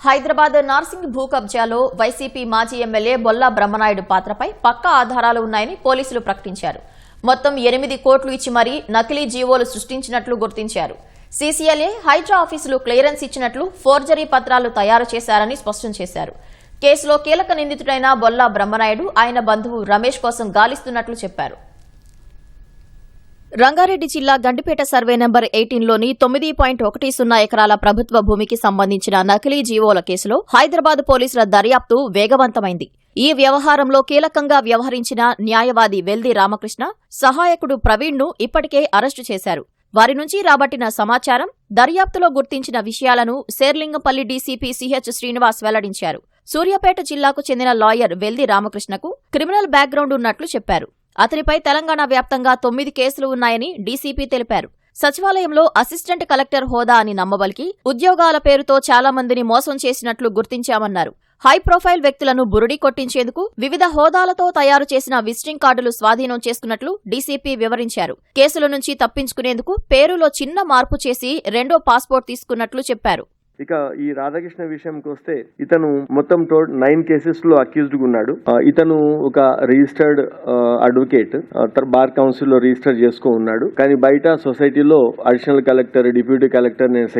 హైదరాబాద్ నార్సింగ్ భూ కబ్జాలో వైసీపీ మాజీ ఎమ్మెల్యే బొల్లా బ్రహ్మనాయుడు పాత్రపై పక్కా ఆధారాలు ఉన్నాయని పోలీసులు ప్రకటించారు. మొత్తం 8 కోట్లు ఇచ్చి మరీ నకిలీ జీవోలు సృష్టించినట్లు గుర్తించారు. సీసీఎల్ఏ హైడ్రా ఆఫీసులు క్లియరెన్స్ ఇచ్చినట్లు ఫోర్జరీ పత్రాలు తయారు చేశారని స్పష్టం చేశారు. కేసులో కీలక నిందితుడైన బొల్లా బ్రహ్మనాయుడు ఆయన బంధువు రమేష్ కోసం గాలిస్తున్నట్లు చెప్పారు. రంగారెడ్డి జిల్లా గండిపేట సర్వే నెంబర్ 18లోని 9.10 ఎకరాల ప్రభుత్వ భూమికి సంబంధించిన నకిలీ జీవోల కేసులో హైదరాబాద్ పోలీసుల దర్యాప్తు వేగవంతమైంది. ఈ వ్యవహారంలో కీలకంగా వ్యవహరించిన న్యాయవాది వెల్ది రామకృష్ణ, సహాయకుడు ప్రవీణ్ను ఇప్పటికే అరెస్టు చేశారు. వారి నుంచి రాబట్టిన సమాచారం, దర్యాప్తులో గుర్తించిన విషయాలను శేర్లింగంపల్లి డీసీపీ సిహెచ్ శ్రీనివాస్ వెల్లడించారు. సూర్యాపేట జిల్లాకు చెందిన లాయర్ వెల్ది రామకృష్ణకు క్రిమినల్ బ్యాక్గ్రౌండ్ ఉన్నట్లు చెప్పారు. అతనిపై తెలంగాణ వ్యాప్తంగా 9 కేసులు ఉన్నాయని డీసీపీ తెలిపారు. సచివాలయంలో అసిస్టెంట్ కలెక్టర్ హోదా అని నమ్మబలికి ఉద్యోగాల పేరుతో చాలా మందిని మోసం చేసినట్లు గుర్తించామన్నారు. హై ప్రొఫైల్ వ్యక్తులను బురుడి కొట్టించేందుకు వివిధ హోదాలతో తయారు చేసిన విజిటింగ్ కార్డులు స్వాధీనం చేసుకున్నట్లు డీసీపీ వివరించారు. కేసుల నుంచి తప్పించుకునేందుకు పేరులో చిన్న మార్పు చేసి రెండో పాస్పోర్ట్ తీసుకున్నట్లు చెప్పారు. ఇక ఈ రాధాకృష్ణ విషయంకి వస్తే ఇతను మొత్తం 9 కేసెస్ లో అక్యూజ్డ్ గా ఉన్నాడు. ఇతను ఒక రిజిస్టర్డ్ అడ్వకేట్, బార్ కౌన్సిల్ లో రిజిస్టర్ చేసుకో ఉన్నాడు. కానీ బయట సొసైటీలో అడిషనల్ కలెక్టర్, డిప్యూటీ కలెక్టర్, నేను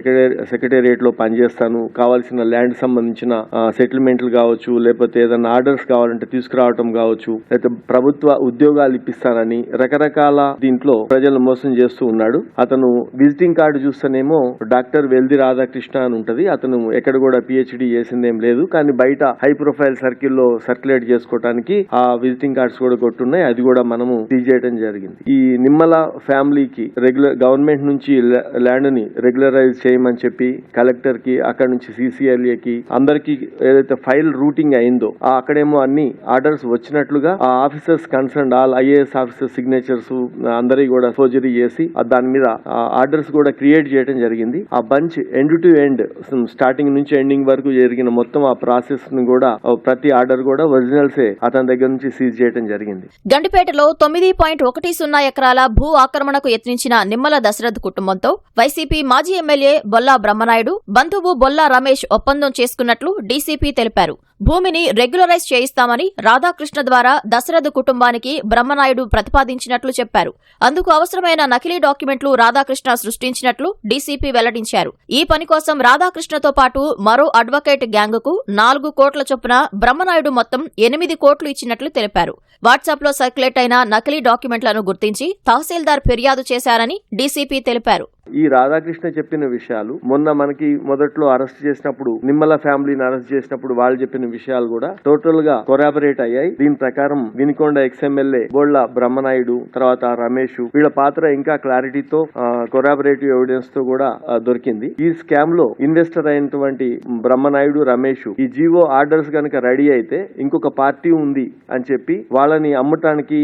సెక్రటేరియట్ లో పనిచేస్తాను, కావాల్సిన ల్యాండ్ సంబంధించిన సెటిల్మెంట్లు కావచ్చు, లేకపోతే ఏదైనా ఆర్డర్స్ కావాలంటే తీసుకురావటం కావచ్చు, లేకపోతే ప్రభుత్వ ఉద్యోగాలు ఇప్పిస్తానని రకరకాల దీంట్లో ప్రజలను మోసం చేస్తూ ఉన్నాడు. అతను విజిటింగ్ కార్డు చూస్తేనేమో డాక్టర్ వెల్ది రాధాకృష్ణ అని ఉంటది. అతను ఎక్కడ కూడా పిహెచ్డి చేసిందేం లేదు. కానీ బయట హై ప్రొఫైల్ సర్కిల్లో సర్క్యులేట్ చేసుకోవడానికి ఆ విజిటింగ్ కార్డ్స్ కూడా కొట్టున్నాయి. అది కూడా మనము సీజ్ చేయడం జరిగింది. ఈ నిమ్మల ఫ్యామిలీకి గవర్నమెంట్ నుంచి ల్యాండ్ ని రెగ్యులరైజ్ చేయమని చెప్పి కలెక్టర్ కి, అక్కడ నుంచి సీసీఎల్ఏకి అందరికి ఏదైతే ఫైల్ రూటింగ్ అయిందో అక్కడేమో అన్ని ఆర్డర్స్ వచ్చినట్లుగా ఆ officers concern all IAS officer signatures అందరి కూడా ఫోర్జరీ చేసి దాని మీద ఆర్డర్స్ కూడా క్రియేట్ చేయడం జరిగింది. ఆ bunch end to end starting నుంచి ఎండింగ్ వరకు జరిగిన మొత్తం ఆ ప్రాసెస్ ను కూడా ప్రతి ఆర్డర్ కూడా ఒరిజినల్సే అతని దగ్గర నుంచి సీజ్ చేయడం జరిగింది. గండిపేటలో 9.10 ఎకరాల భూ ఆక్రమణకు యత్నించిన నిమ్మల దశరథ్ కుటుంబంతో వైసీపీ మాజీ ఎమ్మెల్యే బొల్లా బ్రహ్మనాయుడు బంధువు బొల్లా రమేష్ ఒప్పందం చేసుకున్నట్లు డీసీపీ తెలిపారు. భూమిని రెగ్యులరైజ్ చేయిస్తామని రాధాకృష్ణ ద్వారా దశరథ్ కుటుంబానికి బ్రహ్మనాయుడు ప్రతిపాదించినట్లు చెప్పారు. అందుకు అవసరమైన నకిలీ డాక్యుమెంట్లు రాధాకృష్ణ సృష్టించినట్లు డీసీపీ వెల్లడించారు. ఈ పని కోసం రాధాకృష్ణతో పాటు మరో అడ్వకేట్ గ్యాంగుకు 4 కోట్ల చొప్పున బ్రహ్మనాయుడు మొత్తం 8 కోట్లు ఇచ్చినట్లు తెలిపారు. వాట్సాప్ లో సర్క్యులేట్ అయిన నకిలీ డాక్యుమెంట్లను గుర్తించి తహసీల్దార్ ఫిర్యాదు చేశారని డీసీపీ తెలిపారు. ఈ రాధాకృష్ణ చెప్పిన విషయాలు మొన్న మనకి మొదట్లో అరెస్ట్ చేసినప్పుడు, నిమ్మల ఫ్యామిలీని అరెస్ట్ చేసినప్పుడు వాళ్ళు చెప్పిన విషయాలు కూడా టోటల్ గా కొరాబరేట్ అయ్యాయి. దీని ప్రకారం వినుకొండ ఎక్స్ఎమ్మెల్యే బొల్లా బ్రహ్మనాయుడు, తర్వాత రమేష్, వీళ్ళ పాత్ర ఇంకా క్లారిటీతో కొరాబరేటివ్ ఎవిడెన్స్ తో కూడా దొరికింది. ఈ స్కామ్ లో ఇన్వెస్టర్ అయినటువంటి బ్రహ్మనాయుడు, రమేష్ ఈ జీవో ఆర్డర్స్ గనక రెడీ అయితే ఇంకొక పార్టీ ఉంది అని చెప్పి వాళ్ళని అమ్మటానికి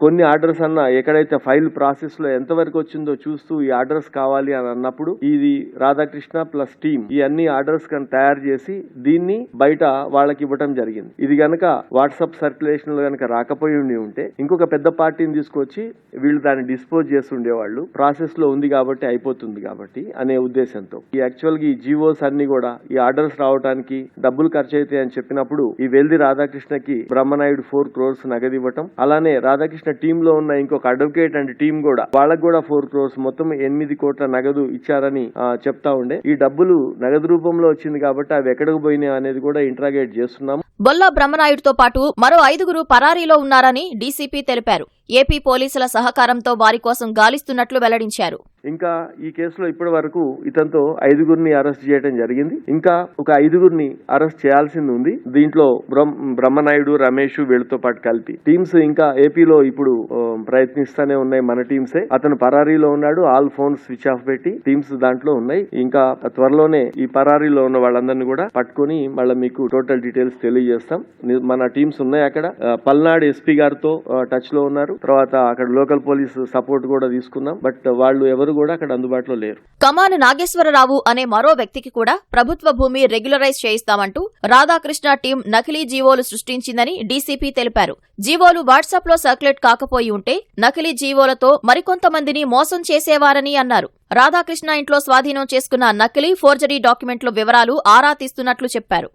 కొన్ని ఆర్డర్స్ అన్న ఎక్కడైతే ఫైల్ ప్రాసెస్ లో ఎంతవరకు వచ్చిందో చూస్తూ ఈ ఆర్డర్స్ కావాలి అని అన్నప్పుడు ఇది రాధాకృష్ణ ప్లస్ టీమ్ ఈ అన్ని ఆర్డర్స్ కనుక తయారు చేసి దీన్ని బయట వాళ్ళకి ఇవ్వటం జరిగింది. ఇది గనక వాట్సాప్ సర్క్యులేషన్ లో గనక రాకపోయి ఉంటే ఇంకొక పెద్ద పార్టీని తీసుకొచ్చి వీళ్ళు దాన్ని డిస్పోజ్ చేసి ఉండేవాళ్ళు. ప్రాసెస్ లో ఉంది కాబట్టి అయిపోతుంది కాబట్టి అనే ఉద్దేశంతో ఈ యాక్చువల్ గా ఈ జీవోస్ అన్ని కూడా ఈ ఆర్డర్స్ రావడానికి డబ్బులు ఖర్చు అవుతాయి అని చెప్పినప్పుడు ఈ వెల్ది రాధాకృష్ణకి బ్రహ్మనాయుడు 4 crores నగదు ఇవ్వటం, అలానే రాధాకృష్ణ టీమ్ లో ఉన్న ఇంకొక అడ్వకేట్ అండ్ టీమ్ కూడా వాళ్ళకు కూడా 4 crores మొత్తం 8 కోట్ల నగదు ఇచ్చారని చెప్తా ఉండే. ఈ డబ్బులు నగదు రూపంలో వచ్చింది కాబట్టి అవి ఎక్కడికి పోయినాయి అనేది కూడా ఇంట్రాగేట్ చేస్తున్నాం. బొల్లా బ్రహ్మనాయుడుతో పాటు మరో 5 పరారీలో ఉన్నారని డీసీపీ తెలిపారు. ఏపీ పోలీసుల సహకారంతో వారి కోసం గాలిస్తున్నట్లు వెల్లడించారు. ఇంకా ఈ కేసులో ఇప్పటి వరకు ఇతనితో 5 అరెస్ట్ చేయడం జరిగింది. ఇంకా ఒక 5 అరెస్ట్ చేయాల్సింది ఉంది. దీంట్లో బ్రహ్మనాయుడు, రమేష్ వీళ్ళతో పాటు కలిపి టీమ్స్ ఇంకా ఏపీలో ఇప్పుడు ప్రయత్నిస్తూనే ఉన్నాయి. మన టీమ్సే. అతను పరారీలో ఉన్నాడు. ఆల్ ఫోన్స్ స్విచ్ ఆఫ్ పెట్టి టీమ్స్ దాంట్లో ఉన్నాయి. ఇంకా త్వరలోనే ఈ పరారీలో ఉన్న వాళ్ళందరినీ కూడా పట్టుకుని మళ్ళీ మీకు టోటల్ డీటెయిల్స్ తెలియజేస్తాం. మన టీమ్స్ ఉన్నాయి అక్కడ. పల్నాడు ఎస్పీ గారితో టచ్ లో ఉన్నారు. తర్వాత అక్కడ లోకల్ పోలీస్ సపోర్ట్ కూడా తీసుకున్నాం. బట్ వాళ్ళు ఎవరు కూడా అక్కడ అందుబాటులో లేరు. కమాన్ నాగేశ్వరరావు అనే మరో వ్యక్తికి కూడా ప్రభుత్వ భూమి రెగ్యులరైజ్ చేయిస్తామంటూ రాధాకృష్ణ టీం నకిలీ జీవోలు సృష్టించిందని డీసీపీ తెలిపారు. జీవోలు వాట్సాప్లో సర్క్యులేట్ కాకపోయి ఉంటే నకిలీ జీవోలతో మరికొంతమందిని మోసం చేసేవారని అన్నారు. రాధాకృష్ణ ఇంట్లో స్వాధీనం చేసుకున్న నకిలీ ఫోర్జరీ డాక్యుమెంట్ల వివరాలు ఆరా తీస్తున్నట్లు చెప్పారు.